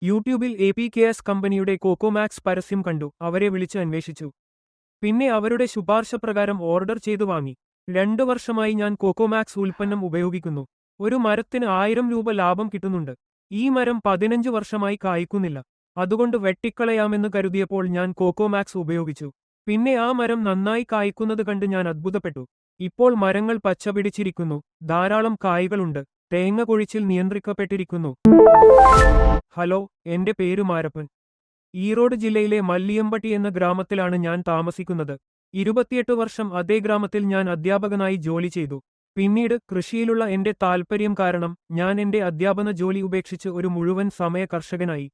യൂട്യൂബിൽ APKS കമ്പനിയുടെ കോക്കോമാക്സ് പരസ്യം കണ്ടു, അവരെ വിളിച്ച് അന്വേഷിച്ചു. പിന്നെ അവരുടെ ശുപാർശപ്രകാരം ഓർഡർ ചെയ്തു വാങ്ങി. 2 വർഷമായി ഞാൻ കോക്കോമാക്സ് ഉൽപ്പന്നം ഉപയോഗിക്കുന്നു. ഒരു മരത്തിന് 1000 രൂപ ലാഭം കിട്ടുന്നുണ്ട്. ഈ മരം 15 വർഷമായി കായ്ക്കുന്നില്ല. അതുകൊണ്ട് വെട്ടിക്കളയാമെന്ന് കരുതിയപ്പോൾ ഞാൻ കോക്കോമാക്സ് ഉപയോഗിച്ചു. പിന്നെ ആ മരം നന്നായി കായ്ക്കുന്നത് കണ്ട് ഞാൻ അത്ഭുതപ്പെട്ടു. ഇപ്പോൾ മരങ്ങൾ പച്ചപിടിച്ചിരിക്കുന്നു, ധാരാളം കായ്കളുണ്ട്, തേങ്ങ കൊഴിച്ചിൽ നിയന്ത്രിക്കപ്പെട്ടിരിക്കുന്നു. ഹലോ, എന്റെ പേര് മാരപ്പൻ. ഈറോഡ് ജില്ലയിലെ മല്ലിയമ്പട്ടി എന്ന ഗ്രാമത്തിലാണ് ഞാൻ താമസിക്കുന്നത്. 28 വർഷം അതേ ഗ്രാമത്തിൽ ഞാൻ അധ്യാപകനായി ജോലി ചെയ്തു. പിന്നീട് കൃഷിയിലുള്ള എന്റെ താൽപ്പര്യം കാരണം ഞാൻ എന്റെ അധ്യാപന ജോലി ഉപേക്ഷിച്ച് ഒരു മുഴുവൻ സമയ കർഷകനായി.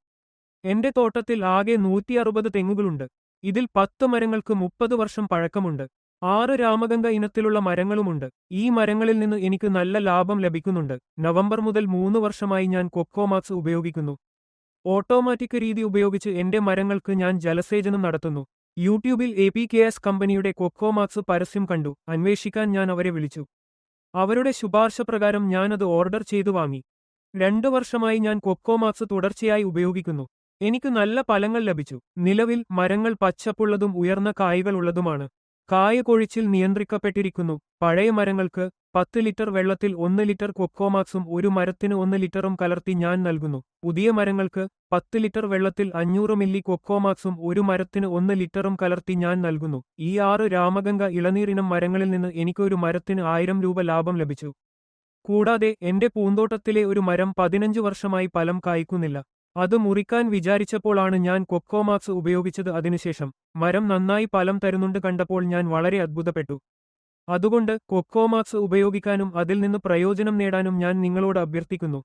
എന്റെ തോട്ടത്തിൽ ആകെ 160 തെങ്ങുകളുണ്ട്. ഇതിൽ 10 മരങ്ങൾക്ക് 30 വർഷം പഴക്കമുണ്ട്. 6 രാമഗംഗ ഇനത്തിലുള്ള മരങ്ങളുമുണ്ട്. ഈ മരങ്ങളിൽ നിന്ന് എനിക്ക് നല്ല ലാഭം ലഭിക്കുന്നുണ്ട്. നവംബർ മുതൽ 3 വർഷമായി ഞാൻ കൊക്കോമാക്സ് ഉപയോഗിക്കുന്നു. ഓട്ടോമാറ്റിക് രീതി ഉപയോഗിച്ച് എന്റെ മരങ്ങൾക്ക് ഞാൻ ജലസേചനം നടത്തുന്നു. യൂട്യൂബിൽ APKS കമ്പനിയുടെ കൊക്കോമാക്സ് പരസ്യം കണ്ടു, അന്വേഷിക്കാൻ ഞാൻ അവരെ വിളിച്ചു. അവരുടെ ശുപാർശപ്രകാരം ഞാനത് ഓർഡർ ചെയ്തു വാങ്ങി. 2 വർഷമായി ഞാൻ കൊക്കോമാക്സ് തുടർച്ചയായി ഉപയോഗിക്കുന്നു. എനിക്ക് നല്ല ഫലങ്ങൾ ലഭിച്ചു. നിലവിൽ മരങ്ങൾ പച്ചപ്പുള്ളതും ഉയർന്ന കായ്കളുള്ളതുമാണ്. കായ കൊഴിച്ചിൽ നിയന്ത്രിക്കപ്പെട്ടിരിക്കുന്നു. പഴയ മരങ്ങൾക്ക് 10 ലിറ്റർ വെള്ളത്തിൽ 1 ലിറ്റർ കൊക്കോമാക്സും ഒരു മരത്തിന് 1 ലിറ്ററും കലർത്തി ഞാൻ നൽകുന്നു. പുതിയ മരങ്ങൾക്ക് 10 ലിറ്റർ വെള്ളത്തിൽ 500 മില്ലി കൊക്കോമാക്സും ഒരു മരത്തിന് 1 ലിറ്ററും കലർത്തി ഞാൻ നൽകുന്നു. ഈ 6 രാമഗംഗ ഇളനീരിനം മരങ്ങളിൽ നിന്ന് എനിക്ക് ഒരു മരത്തിന് 1000 രൂപ ലാഭം ലഭിച്ചു. കൂടാതെ എന്റെ പൂന്തോട്ടത്തിലെ ഒരു മരം 15 വർഷമായി ഫലം കായ്ക്കുന്നില്ല. അത് മുറിക്കാൻ വിചാരിച്ചപ്പോഴാണ് ഞാൻ കൊക്കോമാക്സ് ഉപയോഗിച്ചത്. അതിനുശേഷം മരം നന്നായി ഫലം തരുന്നുണ്ട് കണ്ടപ്പോൾ ഞാൻ വളരെ അത്ഭുതപ്പെട്ടു. അതുകൊണ്ട് കൊക്കോമാക്സ് ഉപയോഗിക്കാനും അതിൽ നിന്ന് പ്രയോജനം നേടാനും ഞാൻ നിങ്ങളോട് അഭ്യർത്ഥിക്കുന്നു.